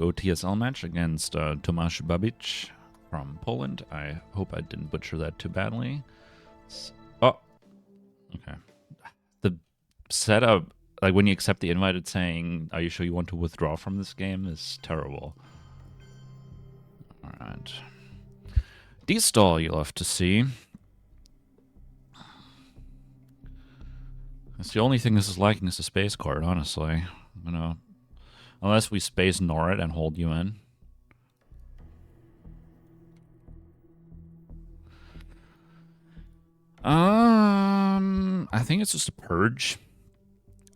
OTSL match against Tomasz Babicz from Poland. I hope I didn't butcher that too badly. Oh, okay. The setup, like when you accept the invite, it's saying, "Are you sure you want to withdraw from this game?" is terrible. All right. D-stall, you'll have to see. That's the only thing this is lacking is the space card, honestly. You know, unless we space Nor it and hold you in. I think it's just a purge,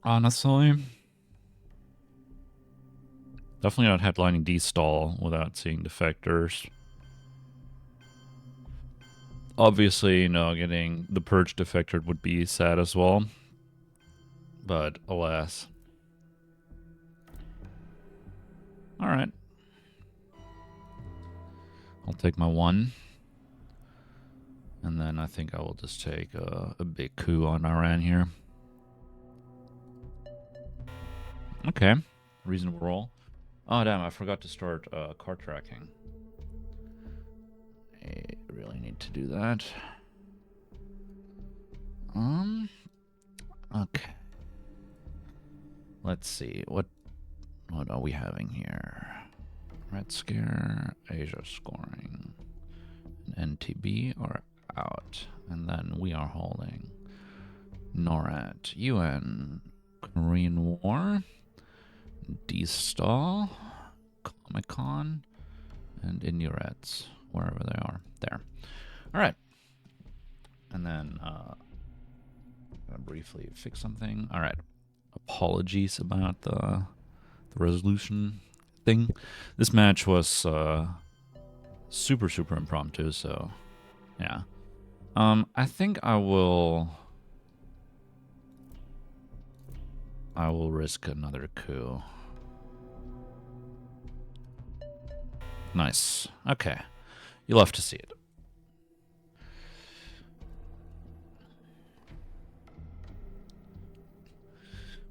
honestly. Definitely not headlining D-stall without seeing defectors. Obviously, you know, getting the purge defector would be sad as well. But alas. Alright. I'll take my 1. And then I think I will just take a big coup on our end here. Okay. Reasonable roll. Oh, damn, I forgot to start card tracking. I really need to do that. Okay. Let's see. What are we having here? Red Scare, Asia scoring. An NTB or out. And then we are holding NORAD, UN, Korean War, D-stall, Comic-Con, and Indurets, wherever they are. There. Alright. And then, I'm gonna briefly fix something. Alright. Apologies about the resolution thing. This match was super impromptu, so yeah. I think I will risk another coup. Nice. Okay. You'll have to see it.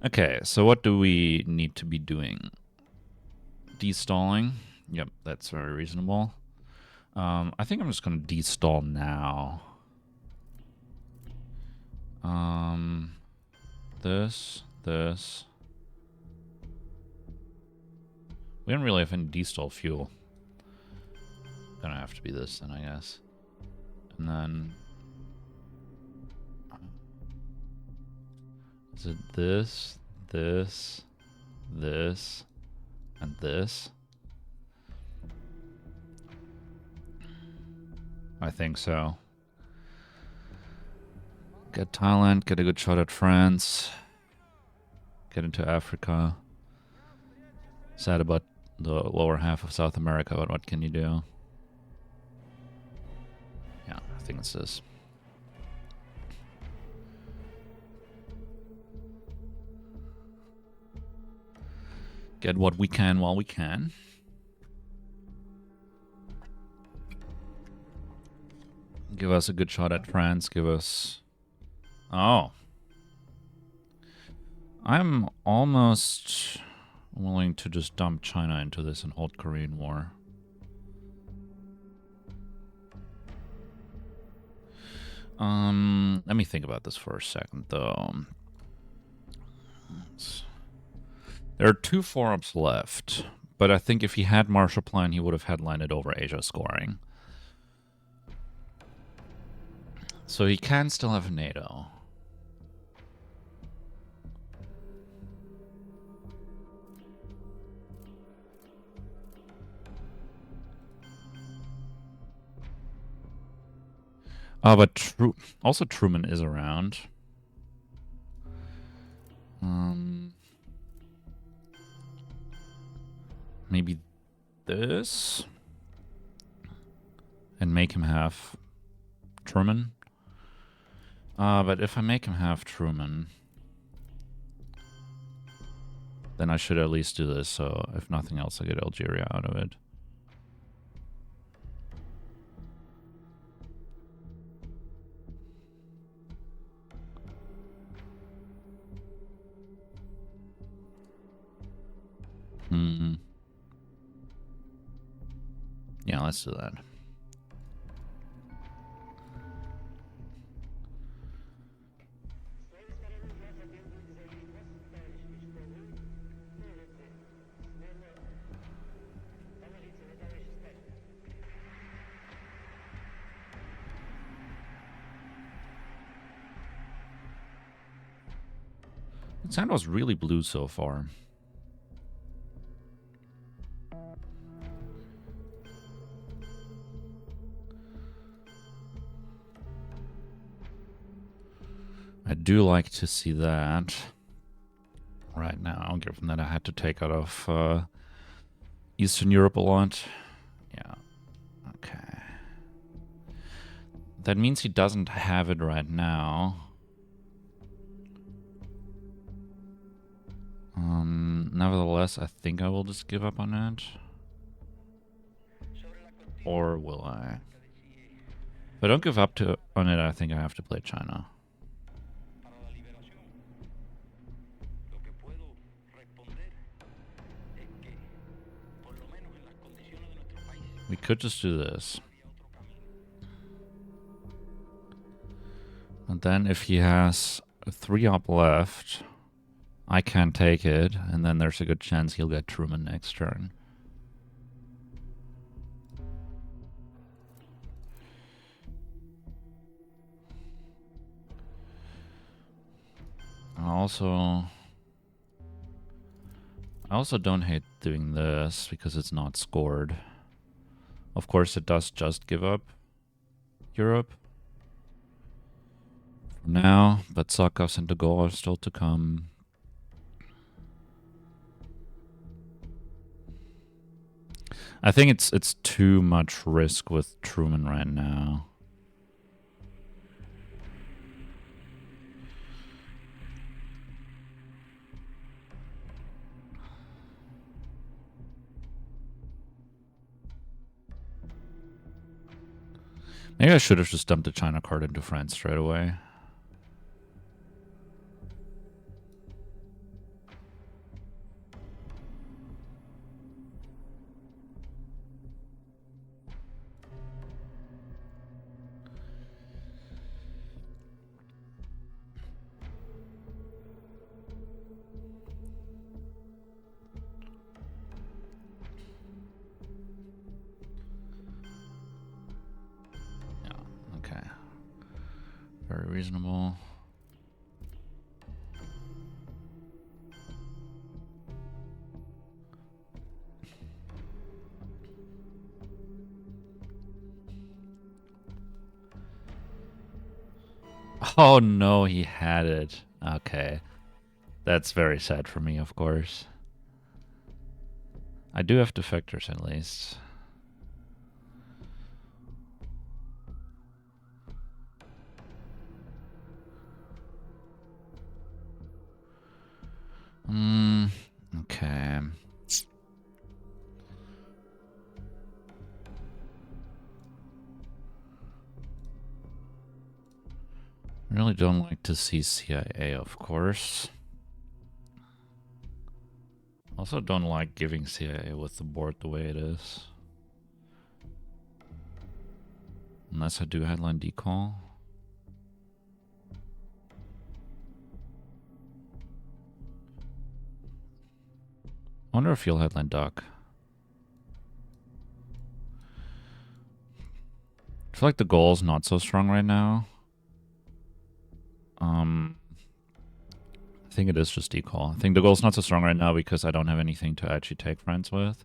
Okay, so what do we need to be doing? De-stalling. Yep, that's very reasonable. I think I'm just going to de-stall now. This. We don't really have any de-stall fuel. Gonna have to be this then, I guess. And then... is it this, and this? I think so. Get Thailand, get a good shot at France. Get into Africa. Sad about the lower half of South America, but what can you do? Yeah, I think it's this. Get what we can while we can. Give us a good shot at France. Give us... oh. I'm almost willing to just dump China into this and hold Korean War. Let me think about this for a second, though. There are 2 4-ups left, but I think if he had Marshall Plan, he would have headlined it over Asia scoring. So he can still have NATO. But also Truman is around. Maybe this? And make him have Truman? But if I make him have Truman, then I should at least do this, so if nothing else, I get Algeria out of it. Yeah, let's do that. The sound was really blue so far. I do like to see that right now, given that I had to take out of Eastern Europe a lot. Yeah, okay. That means he doesn't have it right now. Nevertheless, I think I will just give up on it. Or will I? If I don't give up on it, I think I have to play China. We could just do this. And then if he has a 3-up left, I can't take it, and then there's a good chance he'll get Truman next turn. I also don't hate doing this because it's not scored. Of course, it does just give up Europe for now, but Sakos and De Gaulle are still to come. I think it's too much risk with Truman right now. Maybe I should have just dumped the China card into France straight away. Very reasonable. Oh no, he had it. Okay. That's very sad for me, of course. I do have defectors at least. Okay. I really don't like to see CIA, of course. Also don't like giving CIA with the board the way it is. Unless I do headline decall. I wonder if you'll headline duck. I feel like the goal's not so strong right now. I think it is just decall. I think the goal's not so strong right now because I don't have anything to actually take friends with.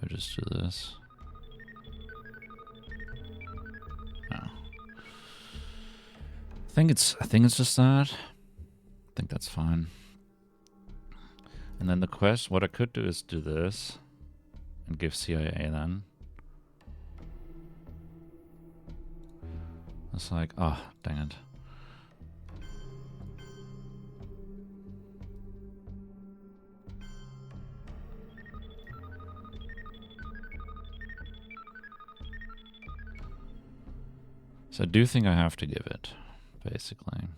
I just do this? No. I think it's just that. I think that's fine. And then the quest, what I could do is do this and give CIA then. It's like, oh, dang it. So I do think I have to give it, basically.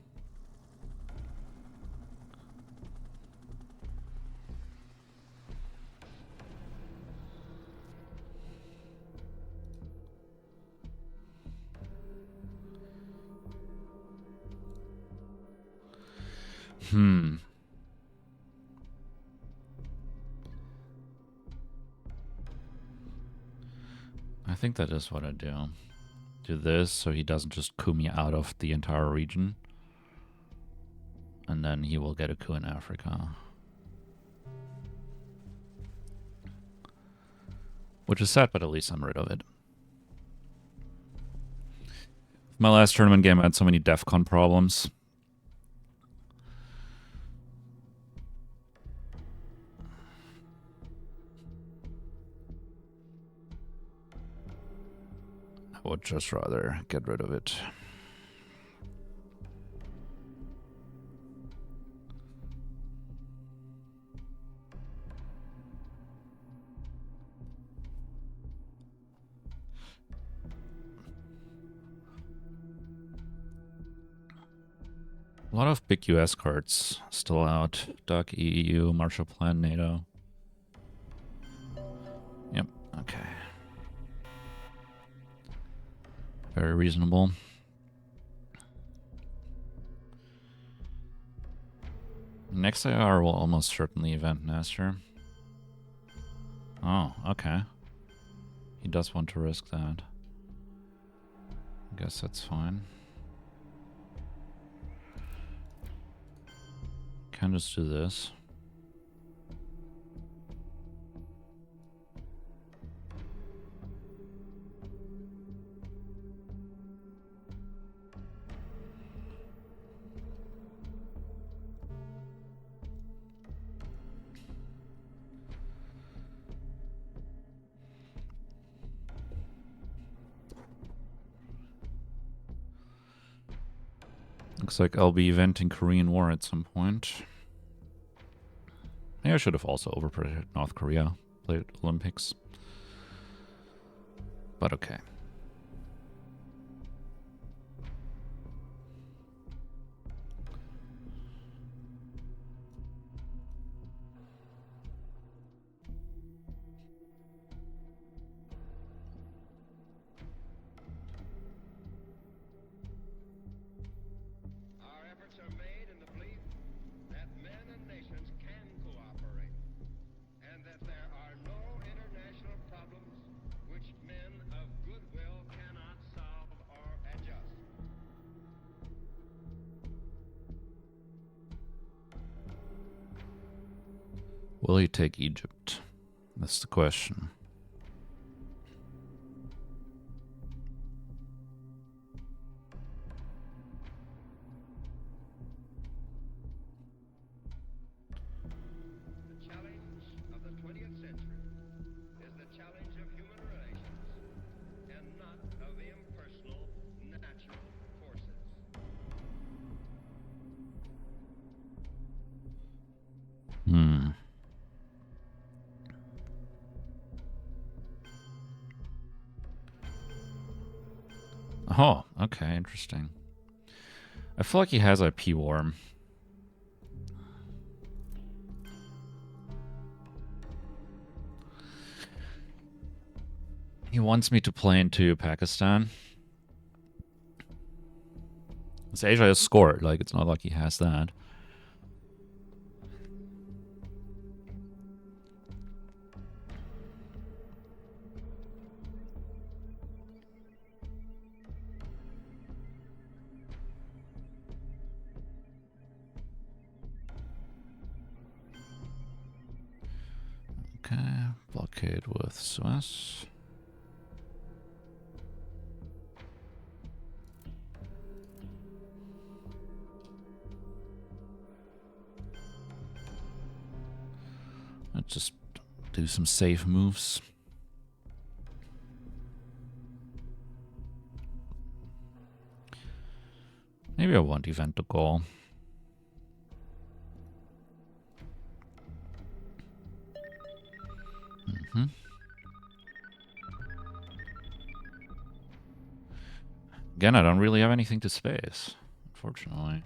I think that is what I do. Do this so he doesn't just coup me out of the entire region. And then he will get a coup in Africa. Which is sad, but at least I'm rid of it. My last tournament game I had so many DEFCON problems. I would just rather get rid of it. A lot of big US cards still out. Duck, EU, Marshall Plan, NATO. Yep, okay. Very reasonable. Next IR will almost certainly event Master. Oh, okay. He does want to risk that. I guess that's fine. Can just do this. Looks like I'll be eventing Korean War at some point. Maybe I should have also overprotected North Korea. Played Olympics. But okay. Will he take Egypt? That's the question. The challenge of the 20th century is the challenge of human relations and not of impersonal natural forces. Oh, okay, interesting. I feel like he has IP War. He wants me to play into Pakistan. This Asia has scored, like it's not like he has that. Okay, blockade with Suez. Let's just do some safe moves. Maybe I won't event the goal. Again, I don't really have anything to space, unfortunately.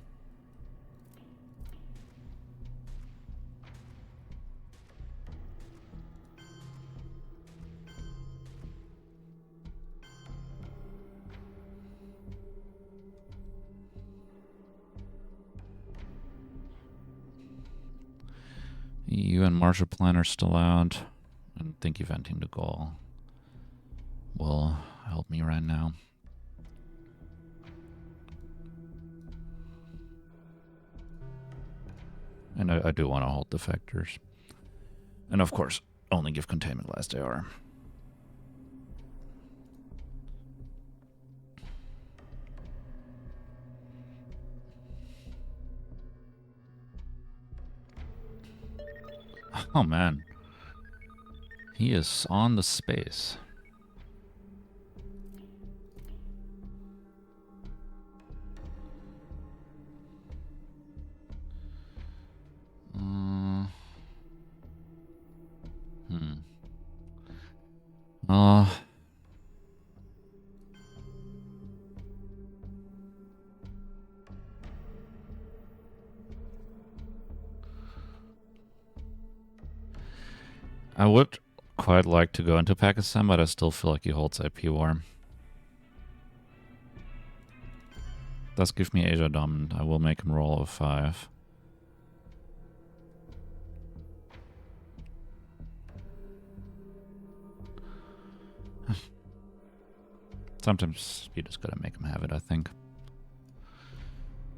EU and Marshall Plan are still out. I don't think eventing the goal will help me right now. And I do want to hold defectors. And of course, only give containment last AR. Oh man. He is on the space. I would quite like to go into Pakistan, but I still feel like he holds IP war. Does give me Asia dominant. I will make him roll a 5. Sometimes you just gotta make him have it, I think.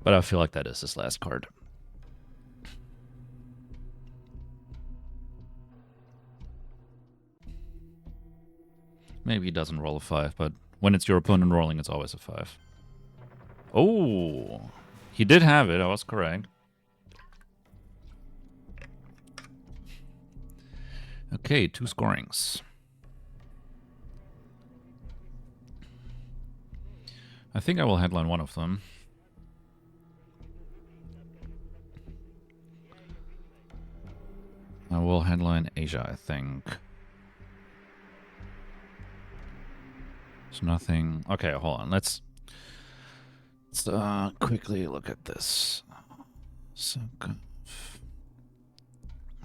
But I feel like that is his last card. Maybe he doesn't roll a 5, but when it's your opponent rolling, it's always a 5. Oh, he did have it. I was correct. Okay, 2 scorings. I think I will headline one of them. I will headline Asia, I think. There's nothing. Okay, hold on. Let's quickly look at this. So, I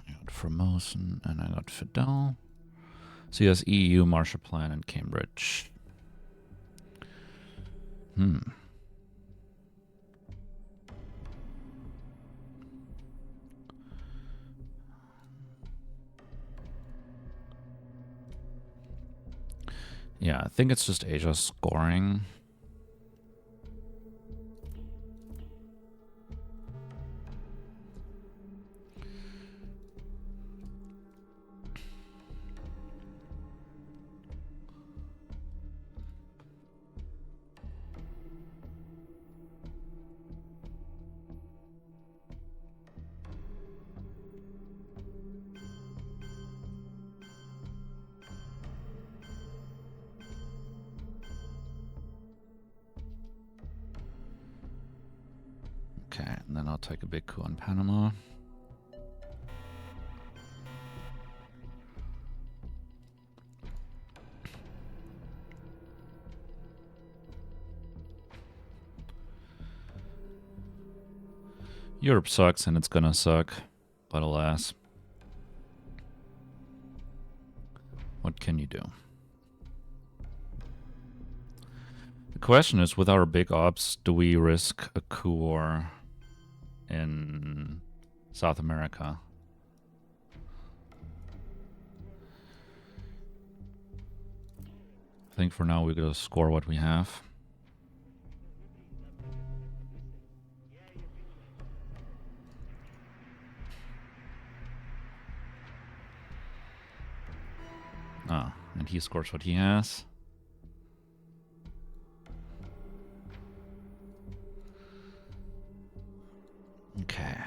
got Formosan and I got Fidel. So he has EU, Marshall Plan, and Cambridge. Yeah, I think it's just Asia scoring. Okay, and then I'll take a big coup on Panama. Europe sucks and it's gonna suck, but alas. What can you do? The question is, with our big ops, do we risk a coup war in South America? I think for now we gotta score what we have. Ah, and he scores what he has. Okay.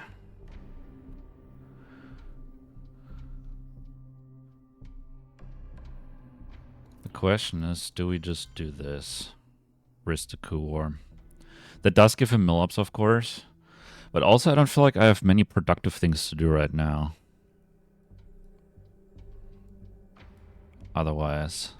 The question is, do we just do this? Risk the coup war. That does give him mill-ups, of course. But also, I don't feel like I have many productive things to do right now. Otherwise.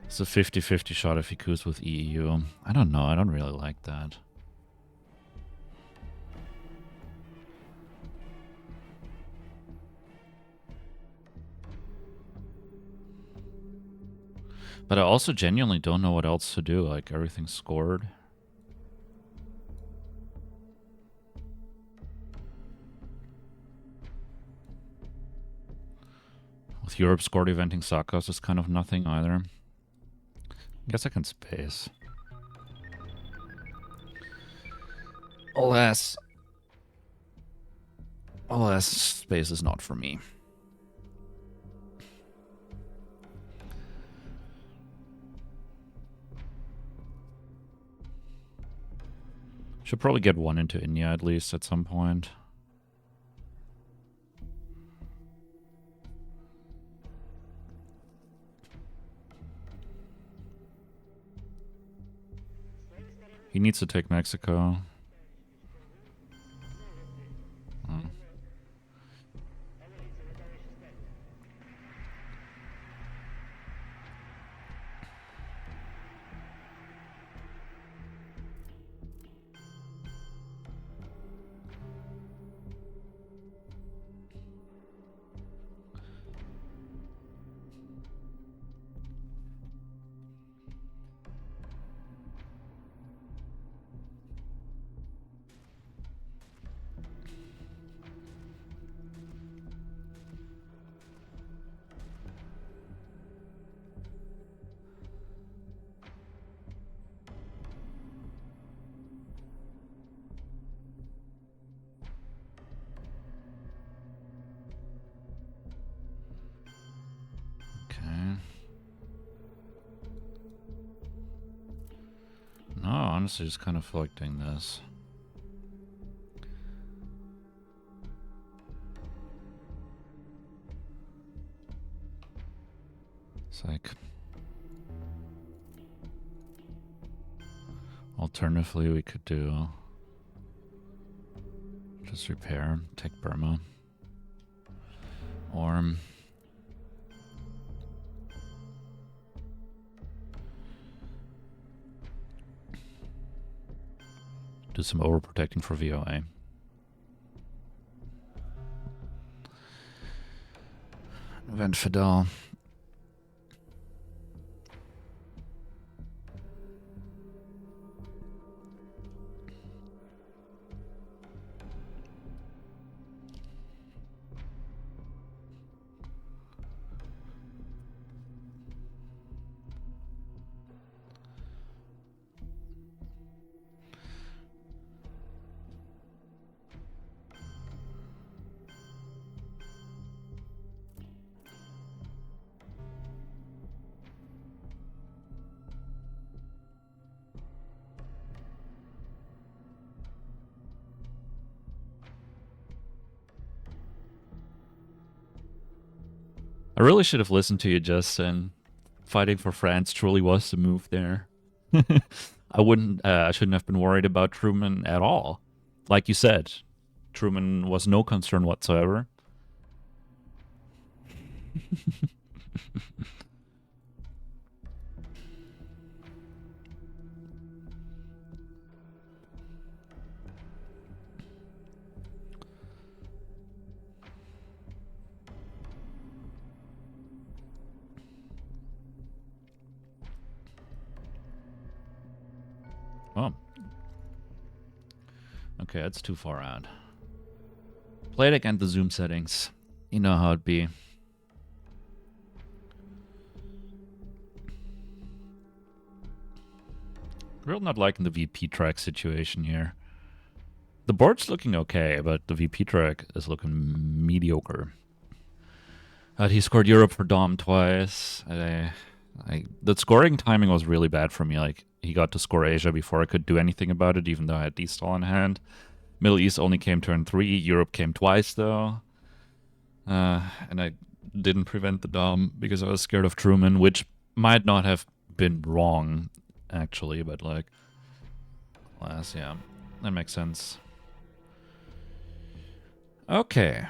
It's a 50-50 shot if he coups with EU. I don't know. I don't really like that. But I also genuinely don't know what else to do. Like, everything's scored. With Europe scored, eventing Sakos is kind of nothing either. I guess I can space. Alas, space is not for me. Should probably get one into India at least at some point. He needs to take Mexico. Oh. No, honestly, just kind of feel like doing this. It's like... Alternatively, we could do... just repair, take Burma. Or... do some overprotecting for VOA. Event Fidel. I really should have listened to you, Justin. Fighting for France truly was the move there. I shouldn't have been worried about Truman at all. Like you said, Truman was no concern whatsoever. Oh. Okay, that's too far out. Play it again, the zoom settings. You know how it be. Real not liking the VP track situation here. The board's looking okay, but the VP track is looking mediocre. He scored Europe for Dom twice. The scoring timing was really bad for me. Like, he got to score Asia before I could do anything about it, even though I had D-stall in hand. Middle East only came turn 3. Europe came twice, though. And I didn't prevent the Dom because I was scared of Truman, which might not have been wrong, actually, but, like, alas, yeah, that makes sense. Okay.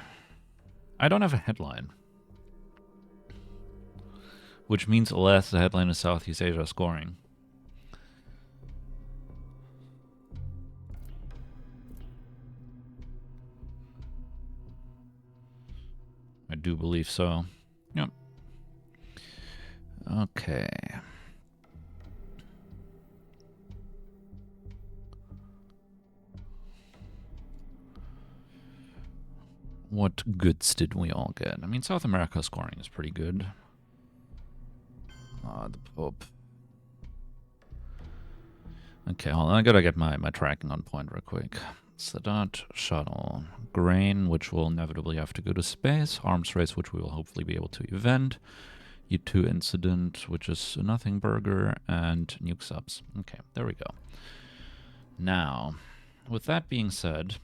I don't have a headline. Which means, alas, the headline is Southeast Asia scoring. I do believe so. Yep. Okay. What goods did we all get? I mean, South America scoring is pretty good. The Pope. Okay, hold on. I gotta get my tracking on point real quick. Sadat, shuttle, grain, which will inevitably have to go to space, arms race, which we will hopefully be able to event, U2 incident, which is a nothing burger, and nuke subs. Okay, there we go. Now, with that being said,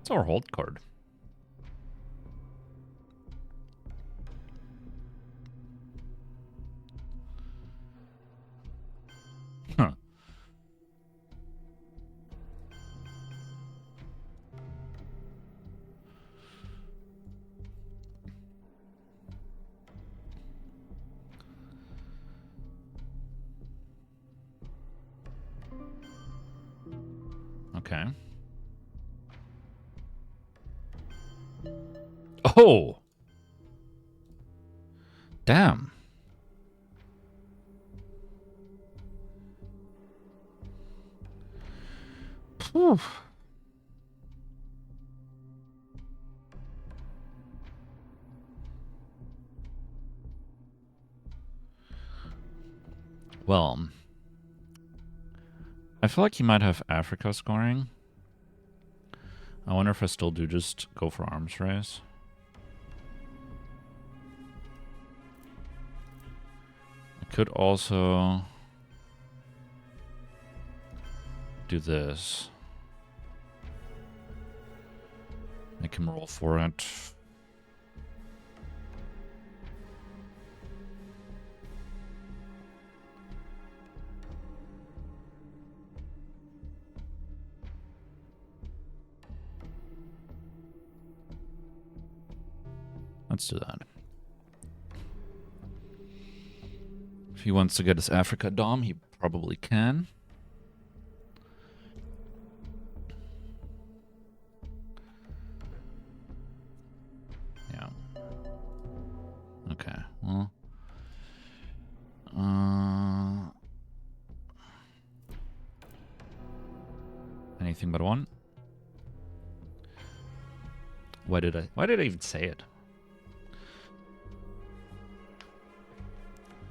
it's our hold card. Huh. Okay. Oh! Damn. Whew. Well, I feel like he might have Africa scoring. I wonder if I still do just go for arms race. I could also do this. Make him roll for it. Let's do that. If he wants to get his Africa Dom, he probably can. Yeah. Okay, well. Anything but one? Why did I even say it?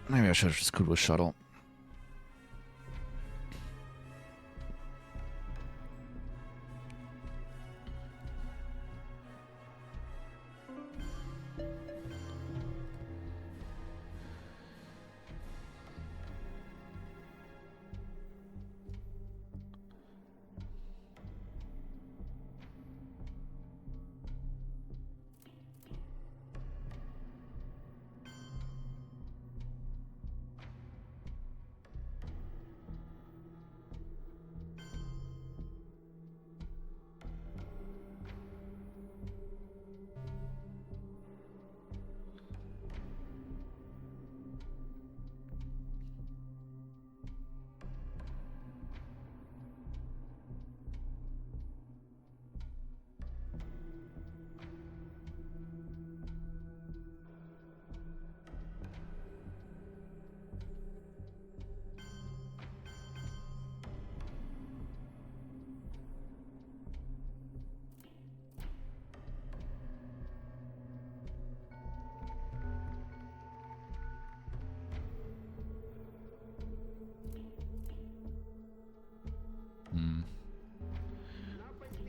Maybe I should have just screwed with shuttle.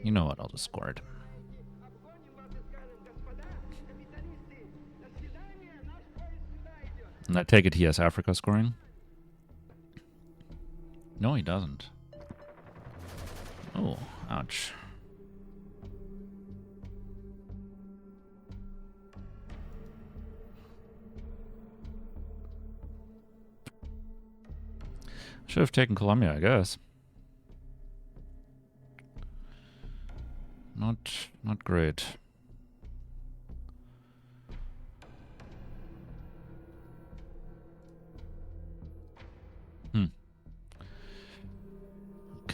You know what? I'll just score it. And I take it he has Africa scoring? No, he doesn't. Oh, ouch. Should have taken Colombia, I guess. Not great.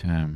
Okay.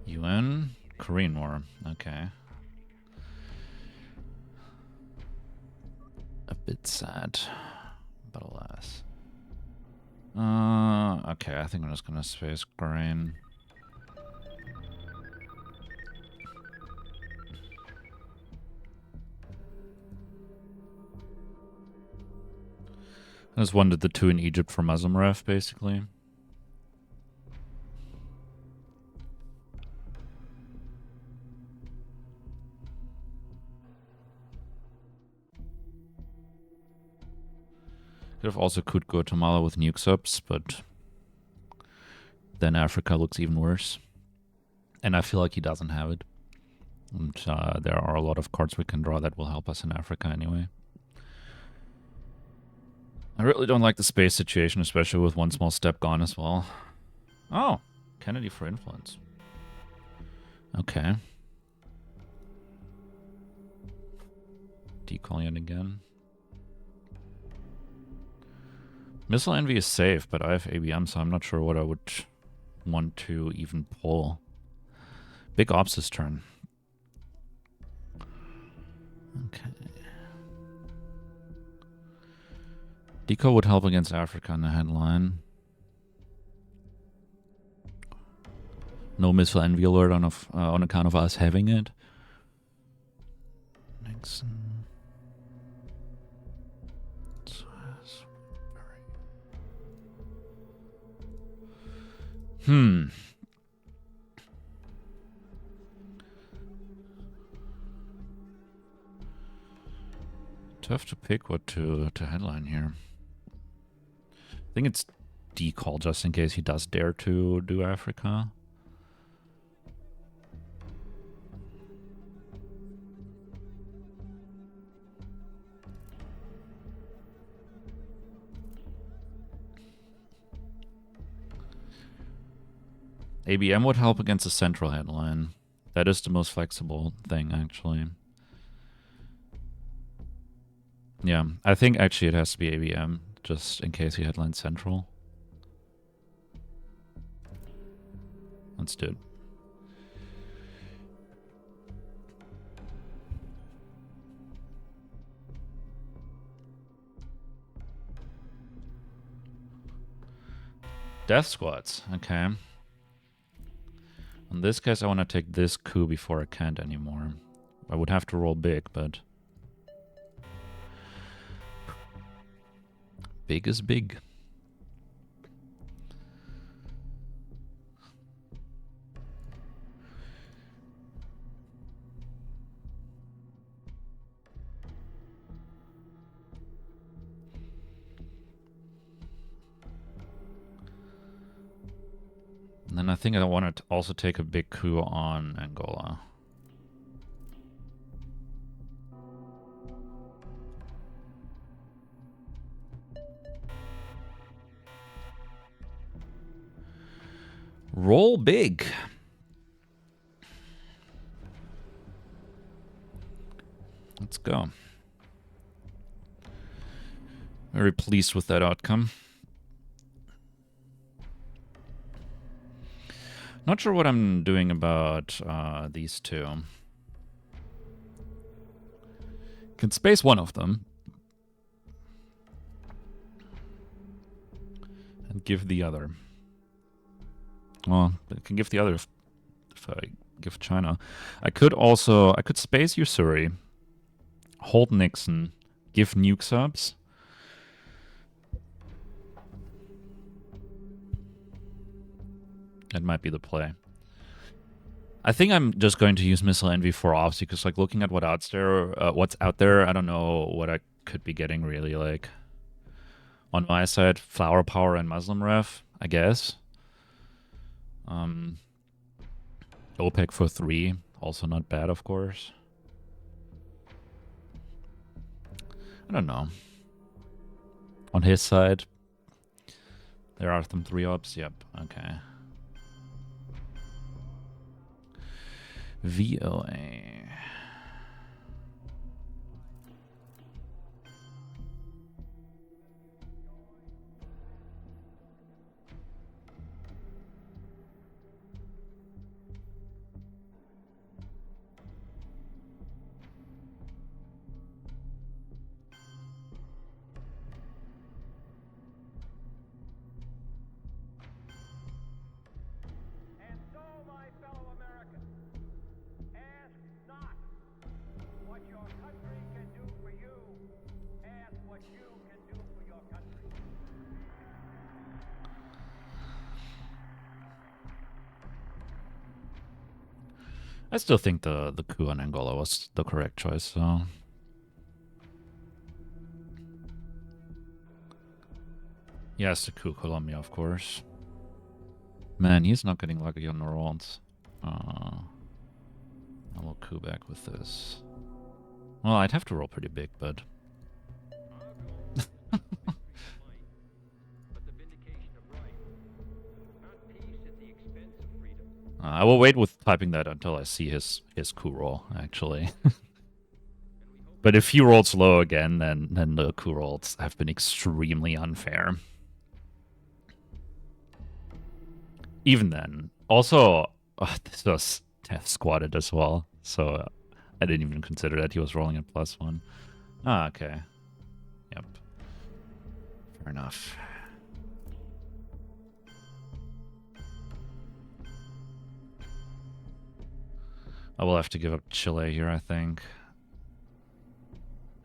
UN? Korean War. Okay. A bit sad, but alas. Okay, I think I'm just gonna space Korean. I just wanted the 2 in Egypt for Muslim ref, basically. Could have also could Guatemala with nuke subs, but then Africa looks even worse. And I feel like he doesn't have it. And there are a lot of cards we can draw that will help us in Africa anyway. I really don't like the space situation, especially with one small step gone as well. Oh, Kennedy for influence. Okay. Decalling again. Missile Envy is safe, but I have ABM, so I'm not sure what I would want to even pull. Big Ops' turn. Okay. Deco would help against Africa in the headline. No Missile Envy alert on account of us having it. Nixon. Tough to pick what to headline here. I think it's decall just in case he does dare to do Africa. ABM would help against the central headline. That is the most flexible thing, actually. Yeah, I think actually it has to be ABM, just in case he headlines central. Let's do it. Death squads. Okay. In this case, I want to take this coup before I can't anymore. I would have to roll big, but... Big is big. And then I think I want to also take a big coup on Angola. Roll big. Let's go. Very pleased with that outcome. Not sure what I'm doing about these two. Can space one of them. And give the other. Well, I can give the other if I give China. I could space Usuri. Hold Nixon. Give nuke subs. That might be the play. I think I'm just going to use Missile Envy for ops because, like, looking at what's out there, I don't know what I could be getting really. Like, on my side, Flower Power and Muslim Ref, I guess. OPEC for 3, also not bad, of course. I don't know. On his side, there are some 3 ops. Yep. Okay. VOA. And so, my fellow Americans, ask not what your country can do for you. Ask what you can do for your country. I still think the coup on Angola was the correct choice, so... Yes, the coup Colombia, of course. Man, he's not getting lucky on the rolls. I will coup back with this. Well, I'd have to roll pretty big, but... I will wait with typing that until I see his coup roll, actually. But if he rolls low again, then the coup rolls have been extremely unfair. Even then. Also, this was squatted as well, so I didn't even consider that he was rolling at +1. Ah, okay. Yep. Fair enough. I will have to give up Chile here, I think.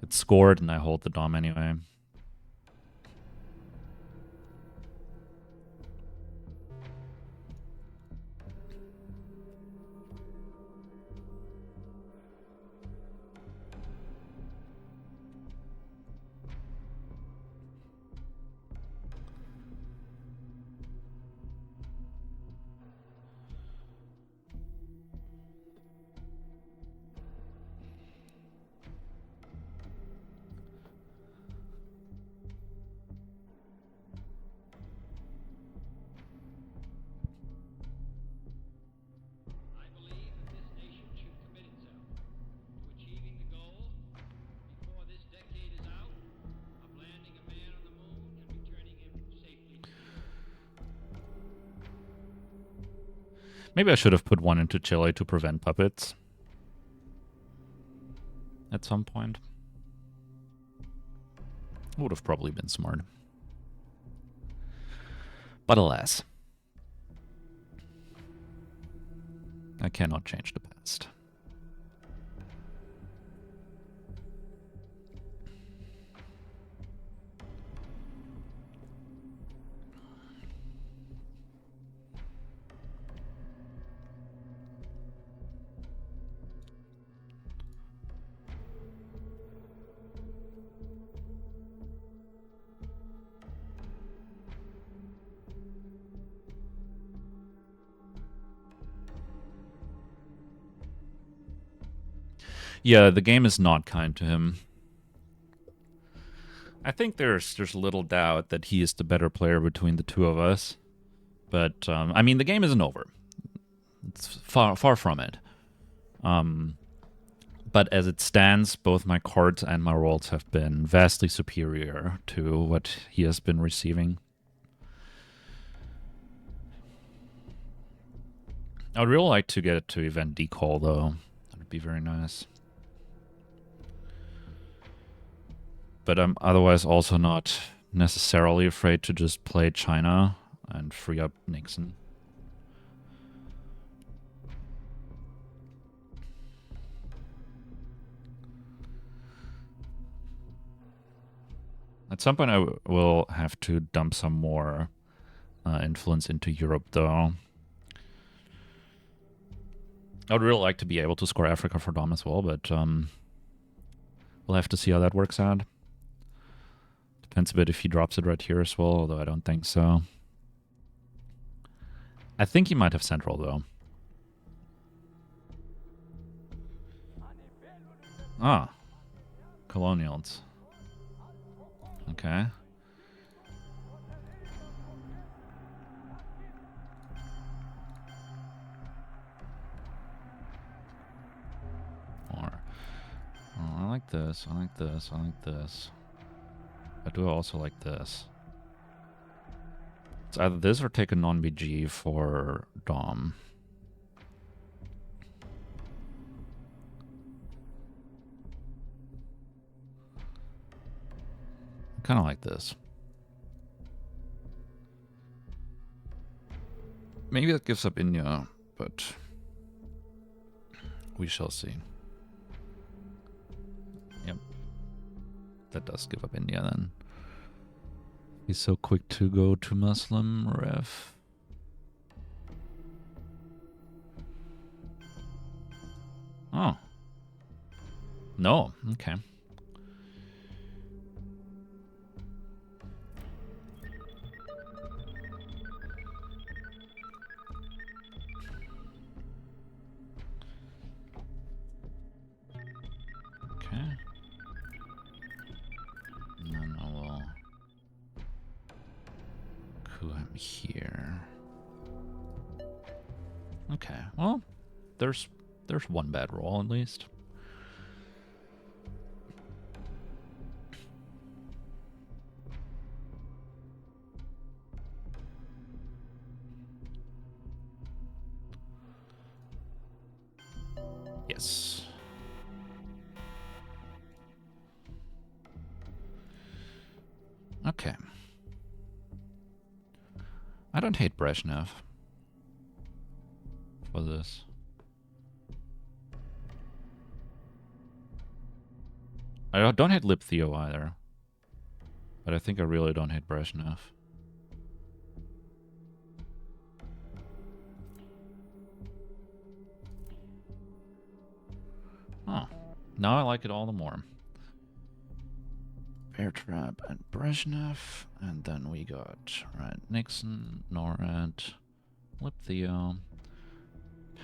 It's scored, and I hold the Dom anyway. Maybe I should have put one into Chile to prevent puppets. At some point. Would have probably been smart. But alas, I cannot change the past. Yeah, the game is not kind to him. I think there's little doubt that he is the better player between the two of us. But I mean, the game isn't over. It's far from it. But as it stands, both my cards and my rolls have been vastly superior to what he has been receiving. I would really like to get it to event decall, though. That would be very nice. But I'm otherwise also not necessarily afraid to just play China and free up Nixon. At some point I will have to dump some more influence into Europe, though. I would really like to be able to score Africa for Dom as well, but we'll have to see how that works out. Depends a bit if he drops it right here as well, although I don't think so. I think he might have Central, though. Ah. Colonials. Okay. Or... oh, I like this, I like this, I like this. I do also like this. It's either this or take a non-BG for Dom. I kind of like this. Maybe that gives up India, but we shall see. Yep. That does give up India then. He's so quick to go to Muslim ref. Oh. No, okay. Okay. And then I will coup him here. Okay, well, there's one bad roll at least. Yes. Okay. I don't hate Brezhnev for this. I don't hate Lip Theo either. But I think I really don't hate Brezhnev. Oh. Now I like it all the more. Bear Trap and Brezhnev. And then we got Nixon, NORAD, Lip Theo,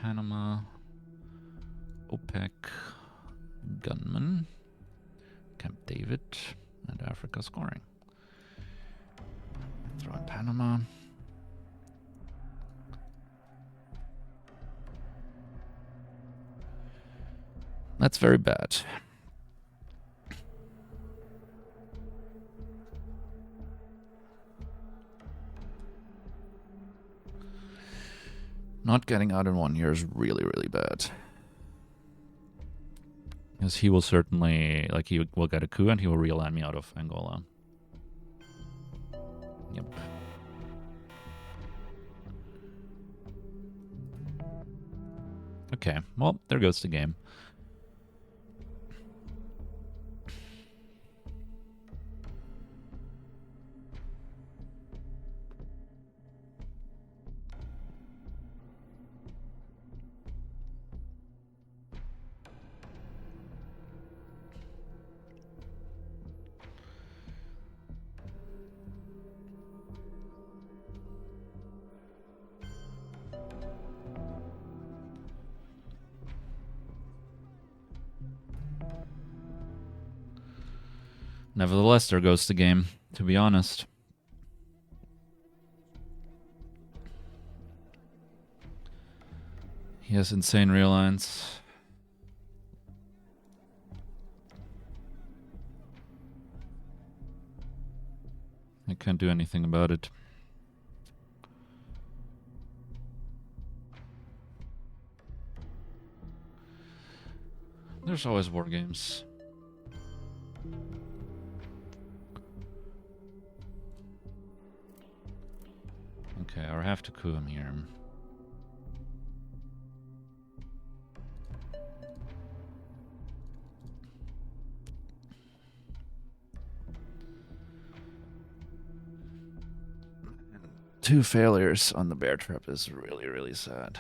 Panama, OPEC, Gunman, Camp David, and Africa scoring. Throw in Panama. That's very bad. Not getting out in 1 year is really, really bad. Because he will certainly, like, he will get a coup and he will realign me out of Angola. Yep. Okay, well, there goes the game. Nevertheless, there goes the game, to be honest. He has insane real lines. I can't do anything about it. There's always war games. Okay, I have to coup him here. Two failures on the bear trap is really, really sad.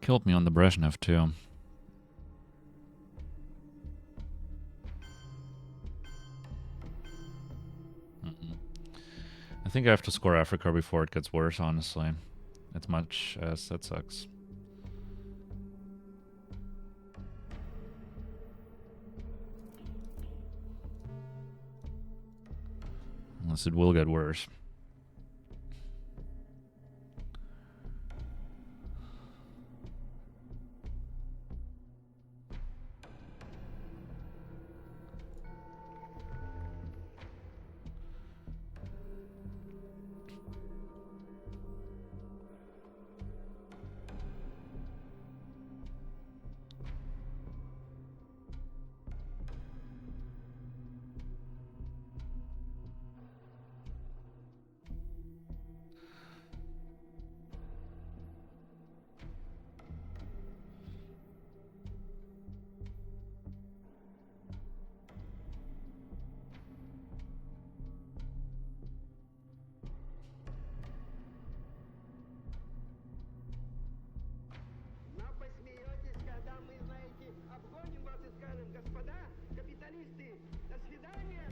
Killed me on the Brezhnev too. I think I have to score Africa before it gets worse, honestly. As much as that sucks. Unless it will get worse.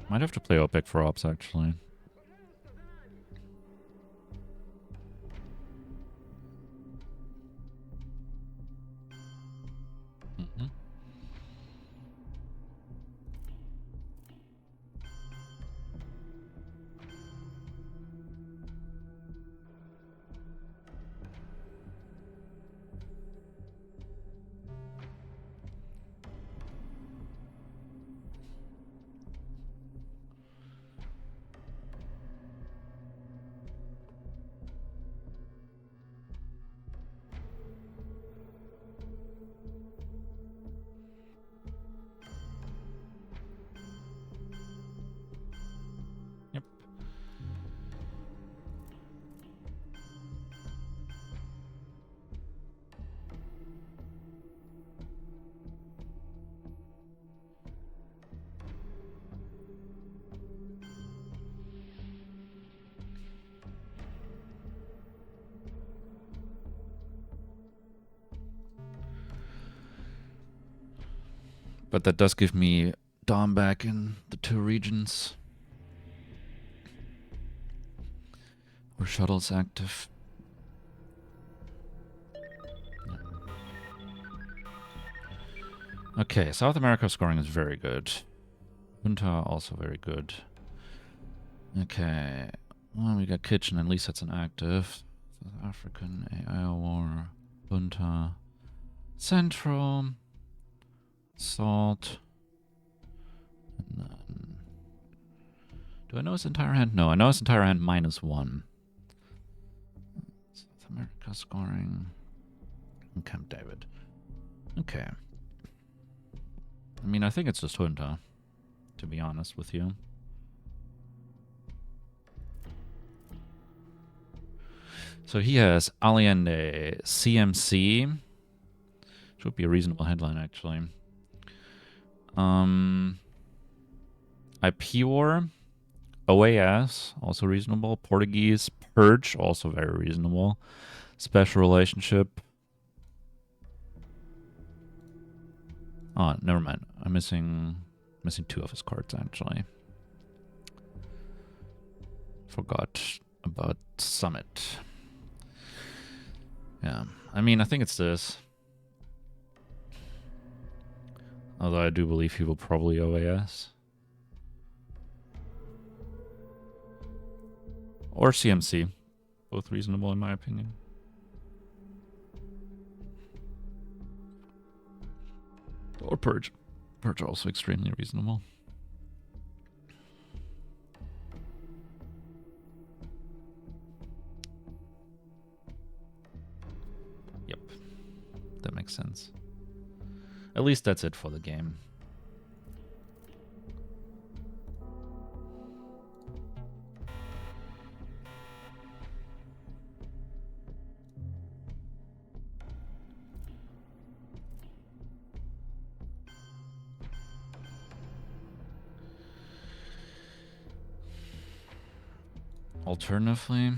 Might have to play OPEC for ops, actually. But that does give me Dom back in the two regions where Shuttle's active. Okay, South America scoring is very good. Junta also very good. Okay, well, we got Kitchen, at least that's an active. South African, AI War, Junta, Central, Salt, and then Do I know his entire hand? No, I know his entire hand -1. South America scoring. And Camp David. Okay. I mean, I think it's just Junta, to be honest with you. So he has Allende CMC. Which would be a reasonable headline, actually. IP War. OAS, also reasonable. Portuguese. Purge, also very reasonable. Special Relationship. Oh, never mind. I'm missing 2 of his cards, actually. Forgot about Summit. Yeah, I mean, I think it's this. Although I do believe he will probably OAS. Or CMC. Both reasonable in my opinion. Or Purge. Purge also extremely reasonable. Yep. That makes sense. At least that's it for the game. Alternatively,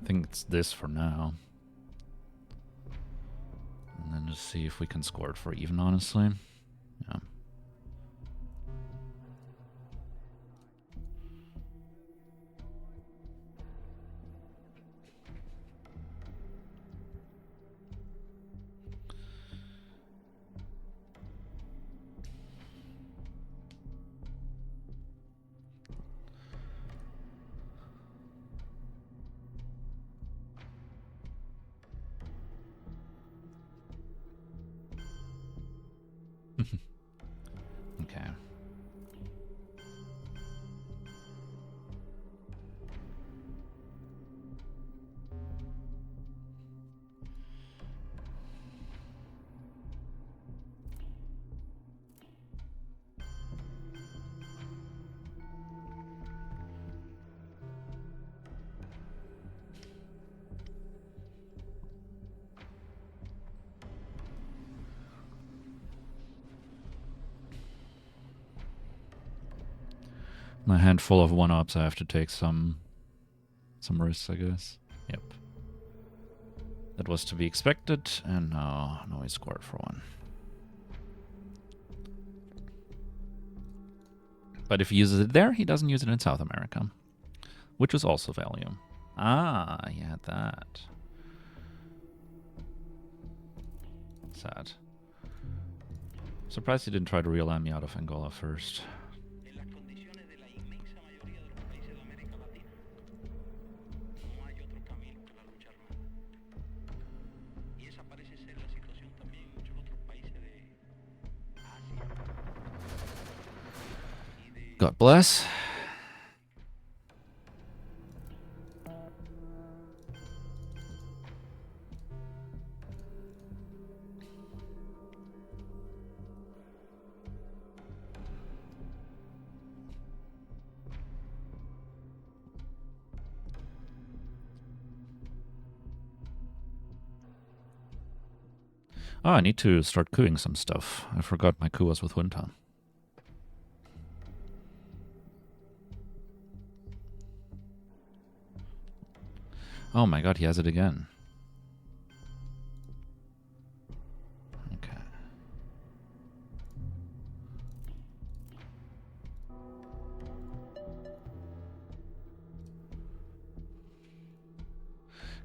I think it's this for now. And then just see if we can score it for even, honestly. Yeah. Okay. My hand full of 1-ups, I have to take some risks, I guess. Yep. That was to be expected, and now he scored for 1. But if he uses it there, he doesn't use it in South America, which is also value. Ah, he had that. Sad. Surprised he didn't try to realign me out of Angola first. God bless. Oh, I need to start cooing some stuff. I forgot my coup was with Junta. Oh my god, he has it again. Okay.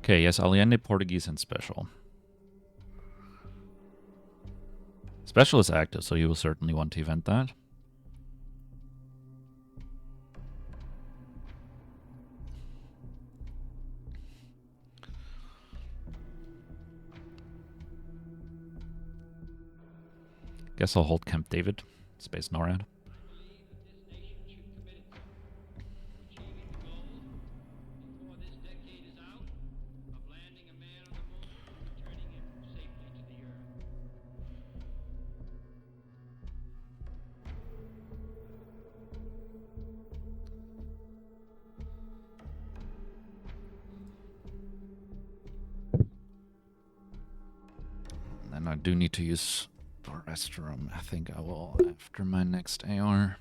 Okay, yes, Allende, Portuguese, and Special. Special is active, so you will certainly want to event that. Guess I'll hold Camp David, Space NORAD. believe that this nation should commit itself to achieving the goal before this decade is out of landing a man on the moon and returning him safely to the earth. And I do need to use the restroom. I think I will after my next AR.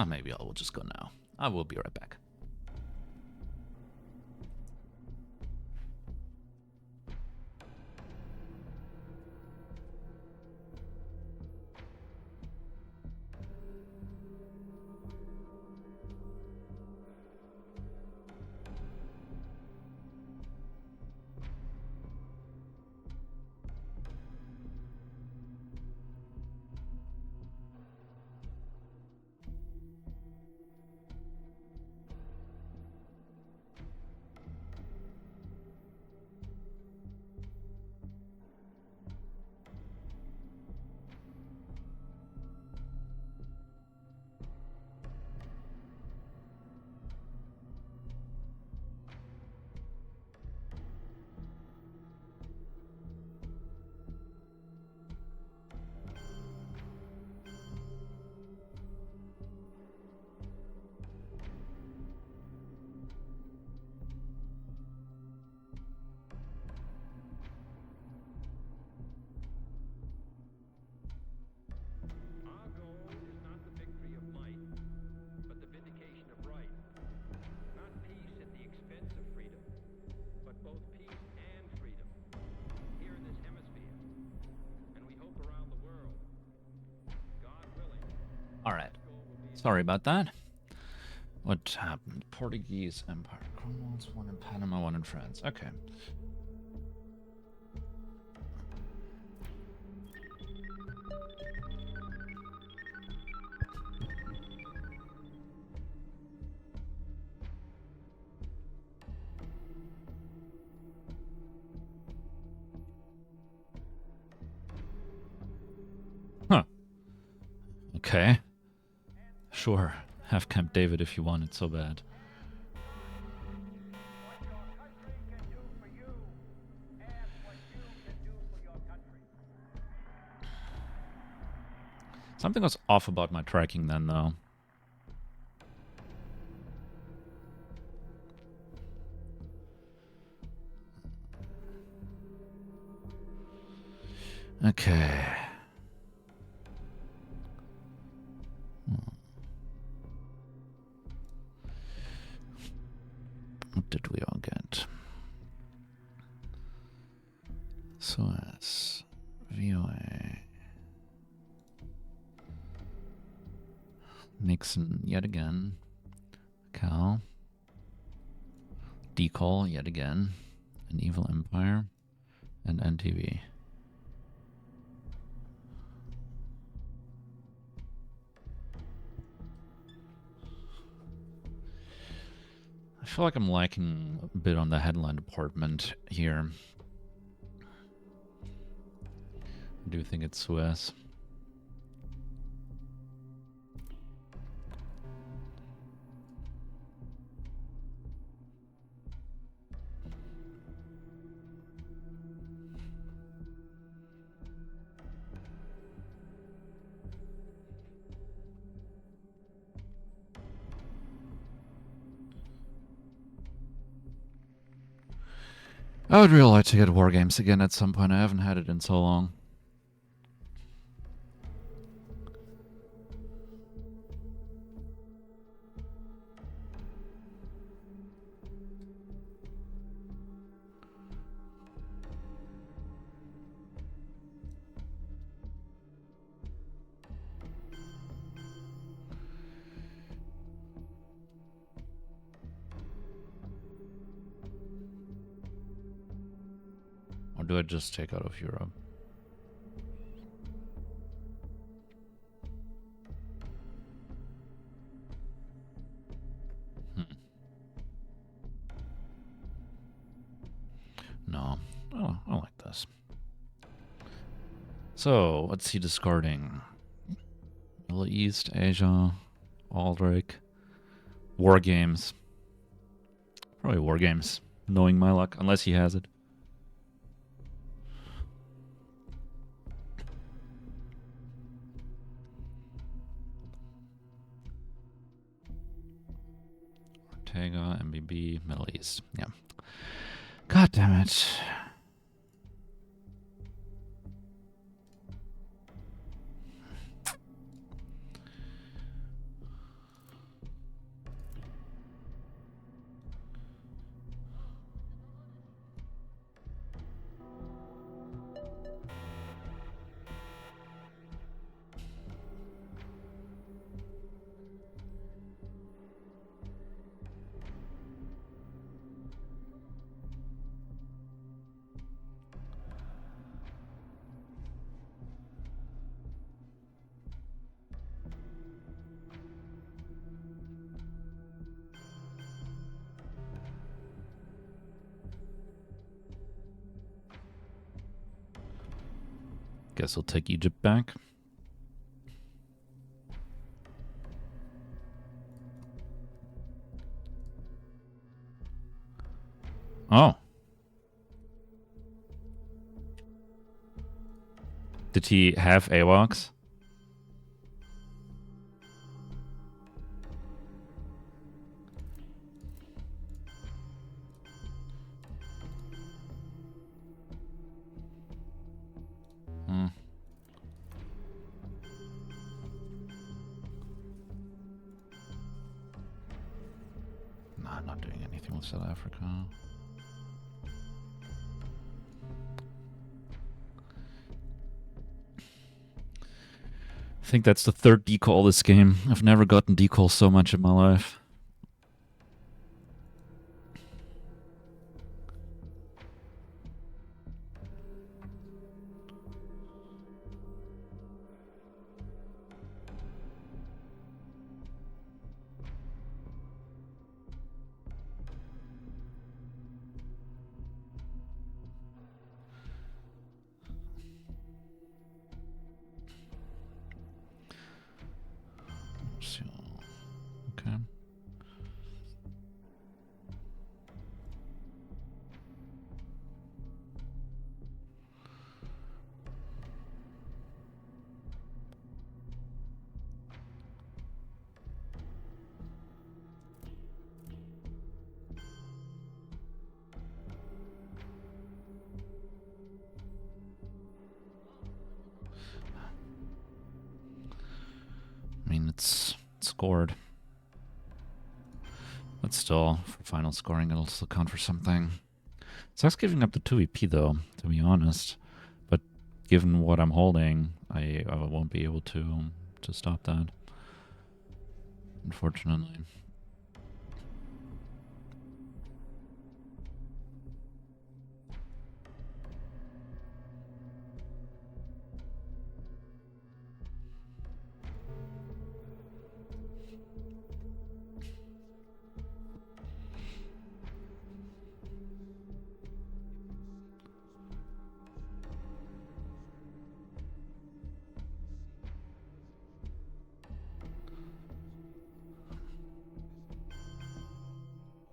Maybe I will just go now. I will be right back. Our goal is not the victory of might, but the vindication of right. Not peace at the expense of freedom, but both peace and freedom here in this hemisphere, and we hope around the world. God willing. All right. Sorry about that. What happened? Portuguese Empire. Cromwell's one in Panama, one in France. Okay. Huh. Okay. Sure. Have Camp David if you want it so bad. What your country can do for you. Ask what you can do for your country. Something was off about my tracking then, though. Okay. What did we all get? SOS, VOA, Nixon yet again, Cal, Decall yet again, An Evil Empire, and NTV. I feel like I'm lacking a bit on the headline department here. I do think it's Suez. I would really like to get War Games again at some point. I haven't had it in so long. Or do I just take out of Europe? So, what's he discarding? Middle East, Asia, Aldrich. War games. Probably war games, knowing my luck, unless he has it. Ortega, MBB, Middle East. Yeah. God damn it. Guess I'll take Egypt back. Oh. Did he have AWACS? Nah, I'm not doing anything with South Africa. I think that's the third decall this game. I've never gotten decall so much in my life. Okay. I mean, it's scored. But still, for final scoring, it'll still count for something. Sucks giving up the 2 EP though, to be honest. But given what I'm holding, I won't be able to stop that. Unfortunately.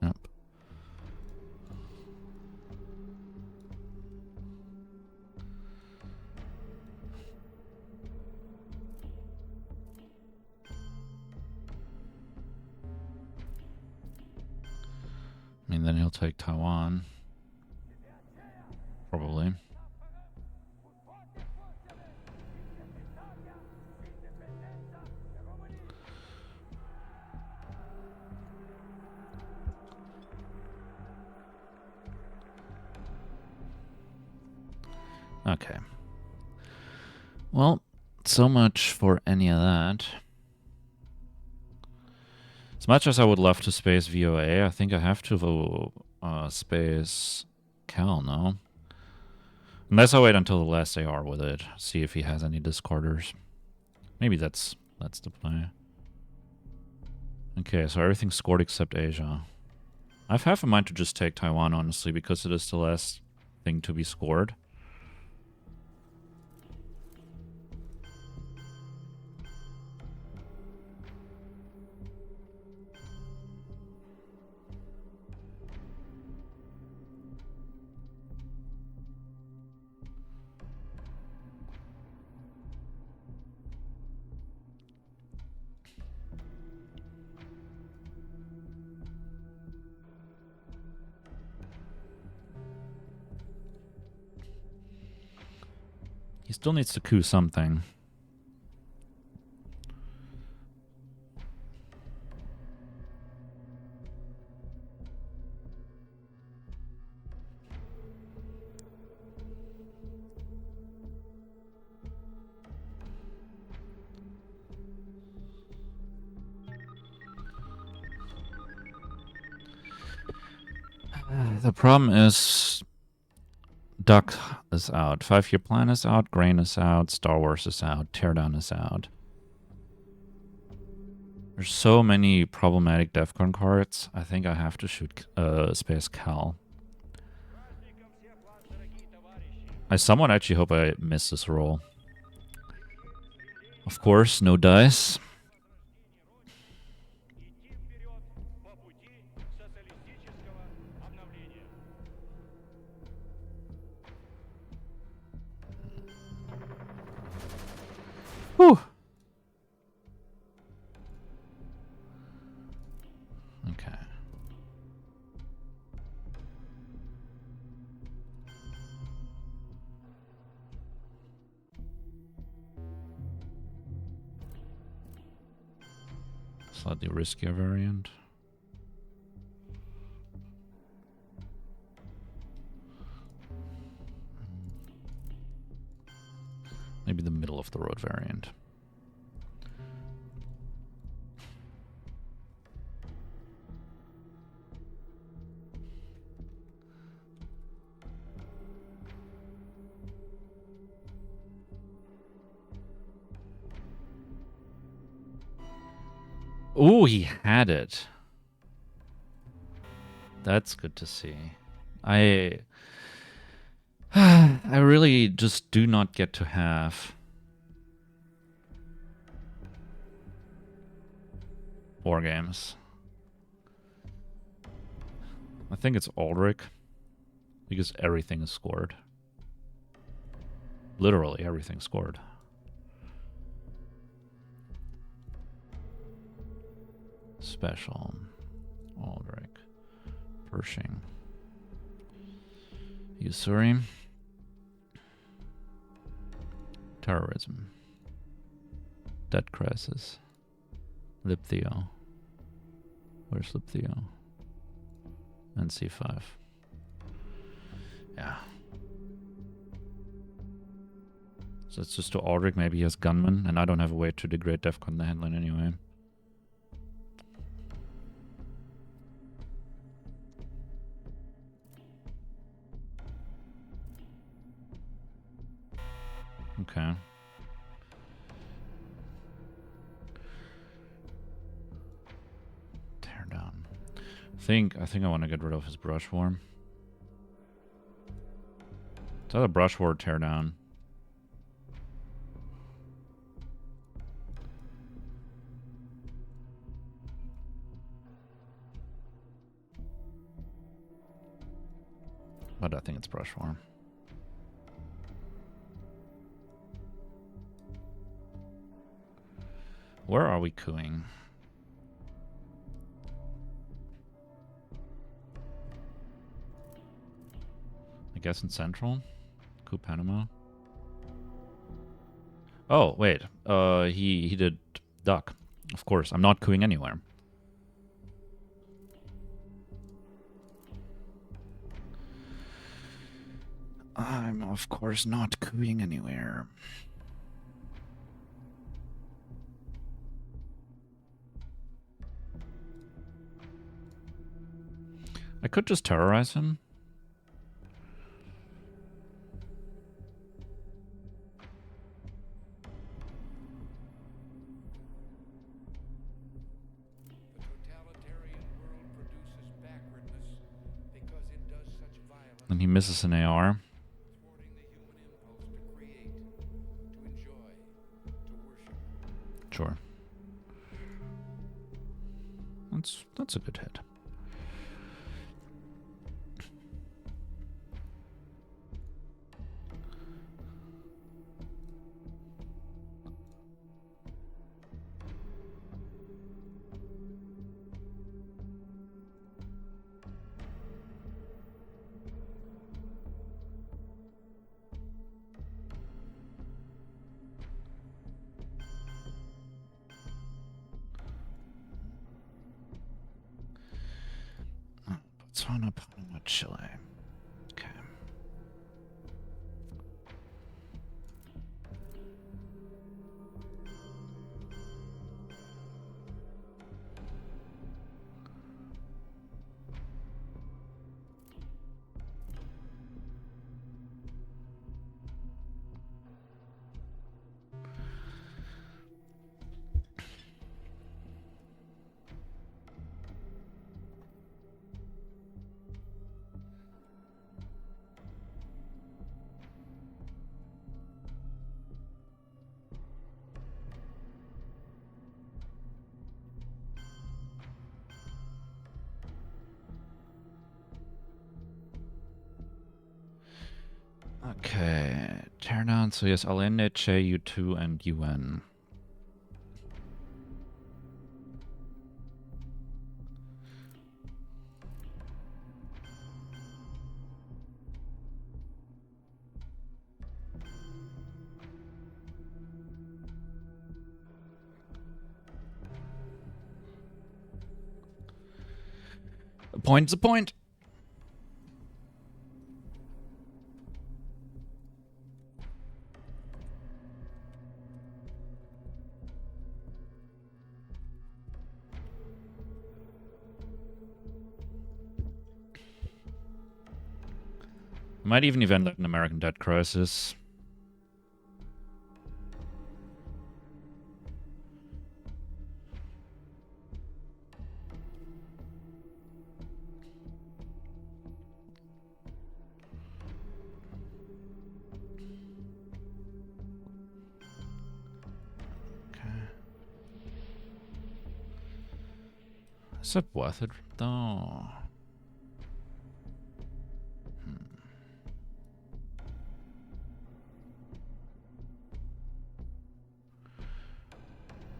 Yep. I mean, then he'll take Taiwan. Probably. Okay. Well, so much for any of that. As much as I would love to space VOA, I think I have to space Cal now. Unless I wait until the last AR with it, see if he has any discorders. Maybe that's the play. Okay, so everything's scored except Asia. I've half a mind to just take Taiwan, honestly, because it is the last thing to be scored. still needs to coup something. The problem is Duck is out, 5-year plan is out, Grain is out, Star Wars is out, Teardown is out. There's so many problematic DEFCON cards. I think I have to shoot Space Cal. I somewhat actually hope I miss this roll. Of course, no dice. Whew. Okay. Slightly riskier variant. Maybe the middle of the road variant. Ooh, he had it. That's good to see. I really just do not get to have war games. I think it's Aldrich because everything is scored. Literally everything scored. Special. Aldrich. Pershing. Usuri. Terrorism. Debt crisis. Liptheo. Where's Liptheo? And C5. Yeah. So it's just to Aldrich. Maybe he has gunman, and I don't have a way to degrade Defcon the headline anyway. Okay. Tear down. I think I want to get rid of his brush war. It's either brush war or tear down. But I think it's brush war. Where are we cooing? I guess in Central? Coup Panama? Oh, wait. He did Duck. Of course, I'm not cooing anywhere. I'm, of course, not cooing anywhere. I could just terrorize him. And he misses an AR. Sure. That's a good hit. Botswana, Panama, Chile. Okay. Okay, tear down. So yes, Allende, Che, U2, and UN. A point's a point. Might even event an American debt crisis. Okay. Is that worth it though?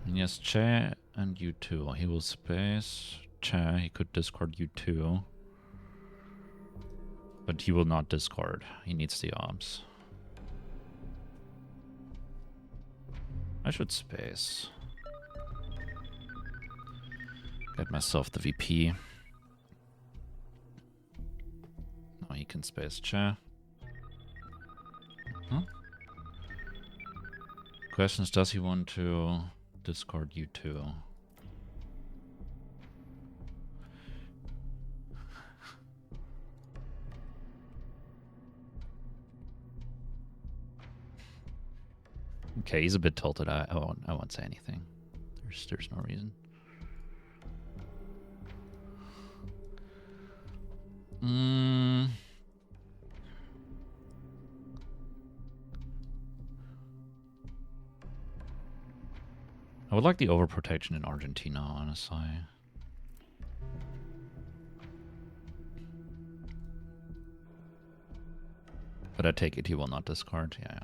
Yes, Che and U2. He will space. Che, he could discard U2. But he will not discard. He needs the obs. I should space. Get myself the VP. No, he can space Che. Huh? Question is, does he want to discard U2? Okay, he's a bit tilted. I won't say anything. There's no reason. I would like the overprotection in Argentina, honestly. But I take it he will not discard. Yeah.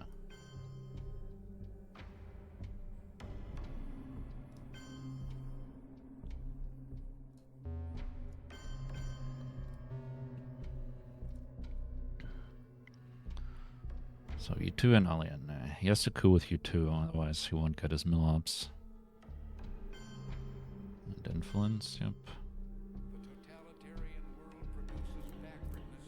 So U2 and Alien. He has to coup with U2, otherwise he won't get his mill-ups. And influence, yep. The totalitarian world produces backwardness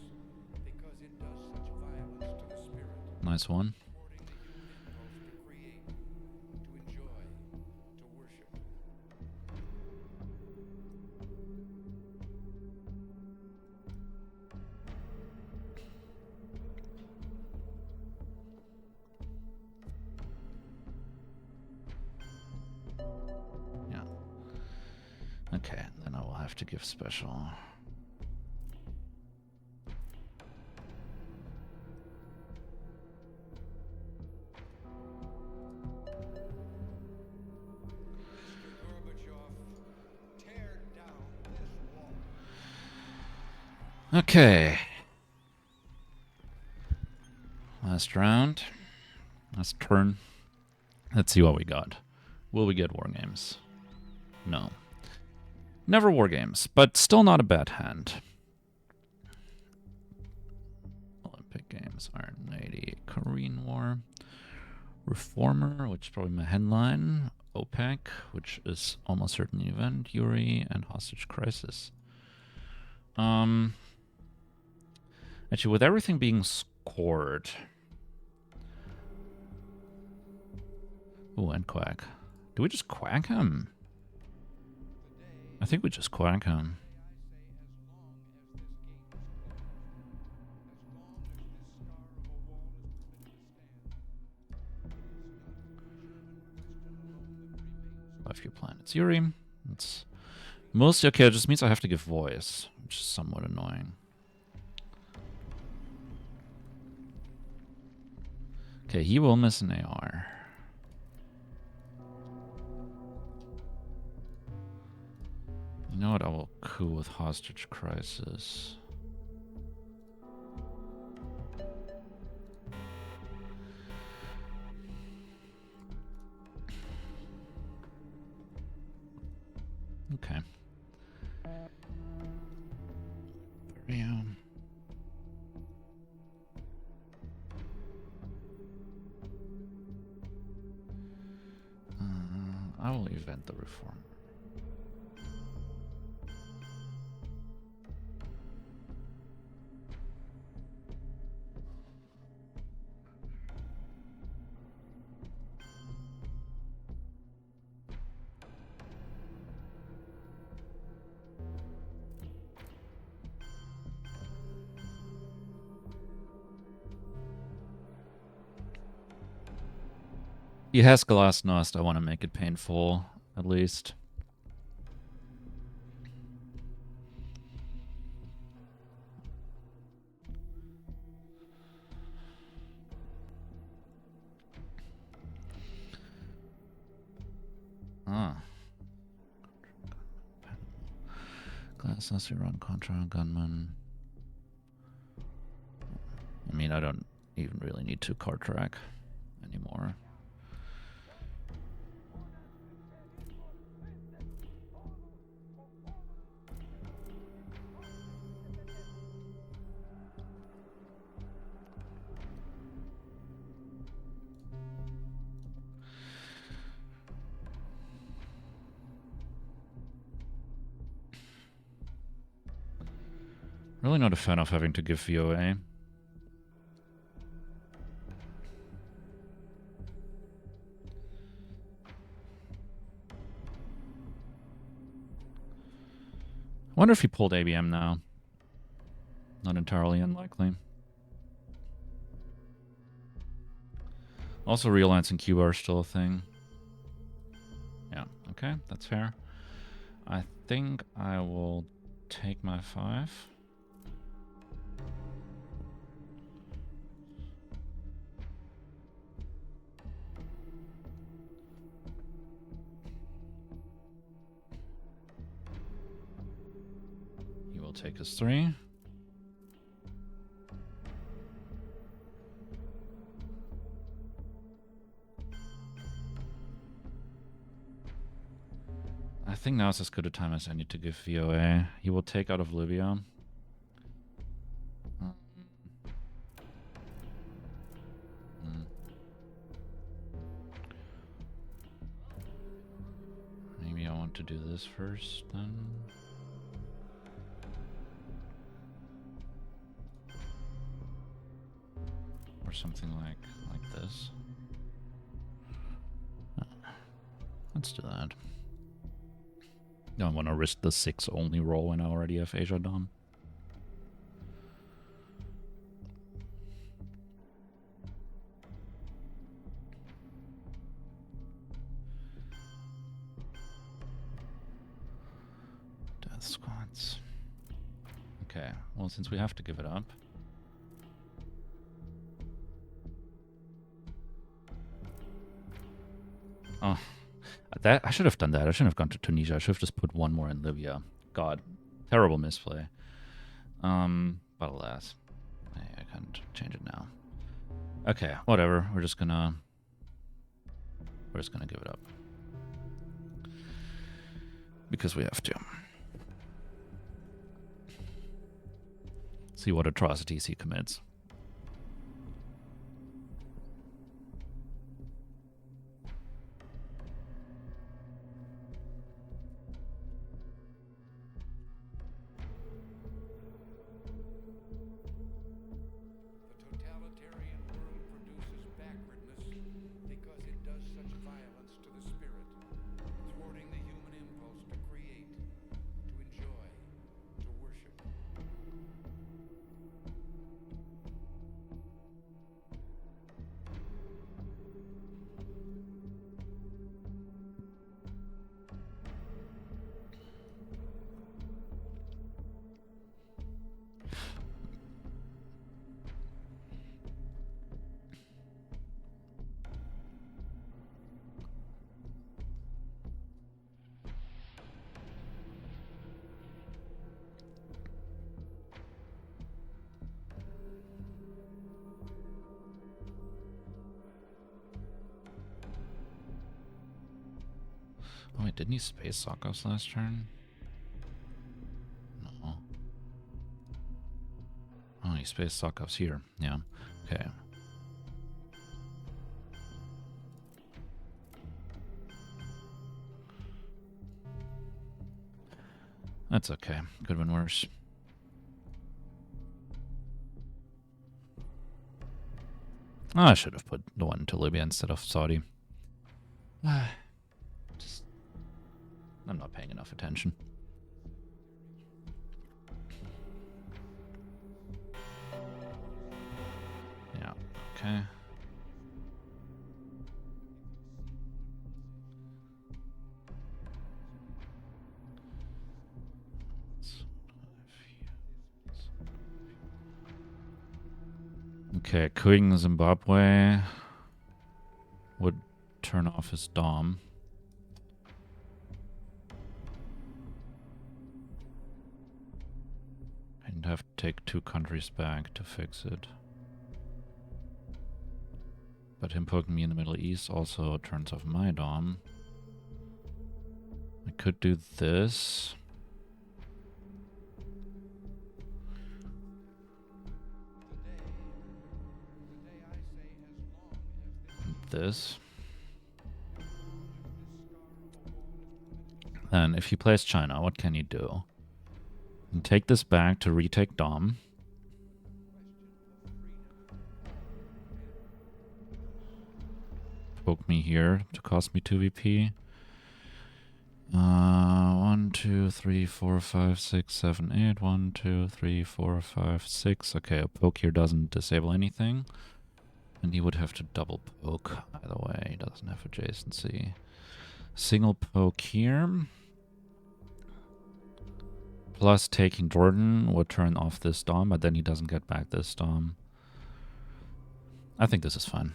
because it does such violence to the spirit, Nice one. thwarting the human impulse to create, to enjoy, to worship. Yeah. Okay, then I will have to give special. Gorbachev, tear down this wall. Okay. Last round. Last turn. Let's see what we got. Will we get war games? No. Never war games, but still not a bad hand. Olympic Games, Iron Lady, Korean War, Reformer, which is probably my headline, OPEC, which is almost certainly an event, Yuri, and Hostage Crisis. Actually, with everything being scored. Oh, and Quack. Do we just quack him? I think we just quack him. A few planets. Yuri. It's mostly okay. It just means I have to give voice, which is somewhat annoying. Okay, he will miss an AR. You know what? I will coup with hostage crisis. Okay. Yeah. I will event the reform. He has Glasnost. I want to make it painful, at least. Ah. Glasnost, we run Contra Gunman. I mean, I don't even really need to card track anymore. Really not a fan of having to give VOA. I wonder if he pulled ABM now. Not entirely unlikely. Also, Relance and Cuba are still a thing. Yeah, okay, that's fair. I think I will take my 5. He will take his 3. I think now is as good a time as any to give VOA. He will take out of Libya. Maybe I want to do this first, then. Or something like this. Let's do that. Don't want to risk the 6 only roll when I already have Asia done. Death squads. Okay, well, since we have to give it up. Oh. That I should have done that. I shouldn't have gone to Tunisia. I should have just put 1 more in Libya. God, terrible misplay. But alas, I can't change it now. Okay, whatever. We're just gonna give it up because we have to. See what atrocities he commits. Oh wait, didn't he space Sokovs last turn? No. Oh, he spaced Sokovs here. Yeah. Okay. That's okay. Could have been worse. Oh, I should have put the one to Libya instead of Saudi. Just, I'm not paying enough attention. Yeah, okay. Okay, quitting Zimbabwe would turn off his Dom. And have to take 2 countries back to fix it. But him poking me in the Middle East also turns off my Dom. I could do this. This. Then if he plays China, what can he do? He can take this back to retake Dom. Poke me here to cost me 2 VP. 1, 2, 3, 4, 5, 6, 7, 8. 1, 2, 3, 4, 5, 6. Okay, a poke here doesn't disable anything. And he would have to double poke. Either way, he doesn't have adjacency. Single poke here. Plus taking Jordan would turn off this Dom, but then he doesn't get back this Dom. I think this is fine.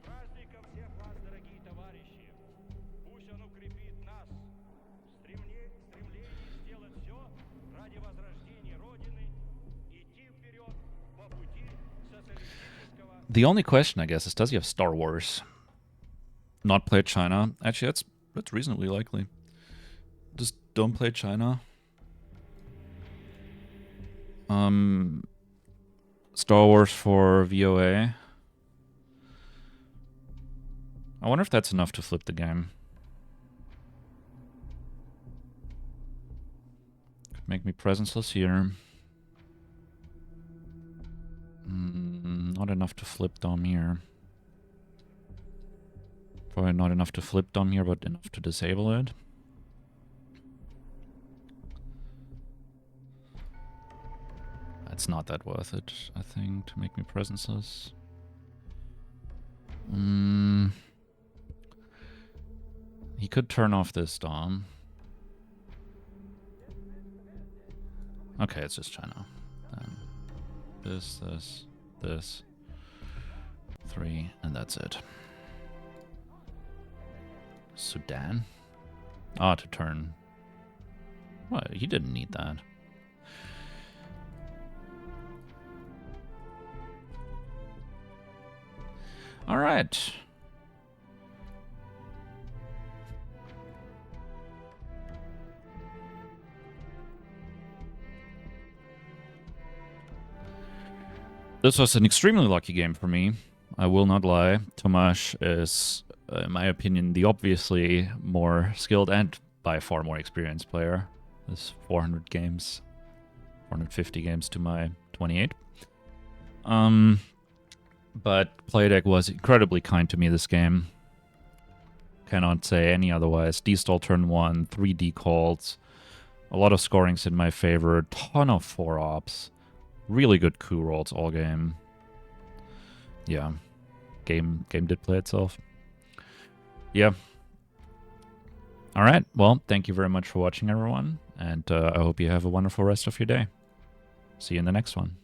Праздником всех вас, дорогие товарищи! Пусть он укрепит нас в стремлении сделать все ради возрождения Родины, идти вперед по пути социалистического... The only question, I guess, is does he have Star Wars? Not play China? Actually, that's reasonably likely. Just don't play China. Star Wars for VOA. I wonder if that's enough to flip the game. Could make me presenceless here. Not enough to flip Dom here. Probably not enough to flip Dom here, but enough to disable it. It's not that worth it, I think, to make me presenceless. He could turn off this Dom. Okay, it's just China. This, 3, and that's it. Sudan? Ah, to turn. What? He didn't need that. All right. This was an extremely lucky game for me. I will not lie. Tomasz is, in my opinion, the obviously more skilled and by far more experienced player. There's 400 games, 450 games to my 28. But Playdeck was incredibly kind to me this game. Cannot say any otherwise. D-stall turn 1, 3 decalls, a lot of scorings in my favor, ton of 4-ops, really good coup rolls all game. Yeah, game did play itself. Yeah. All right, well, thank you very much for watching, everyone, and I hope you have a wonderful rest of your day. See you in the next one.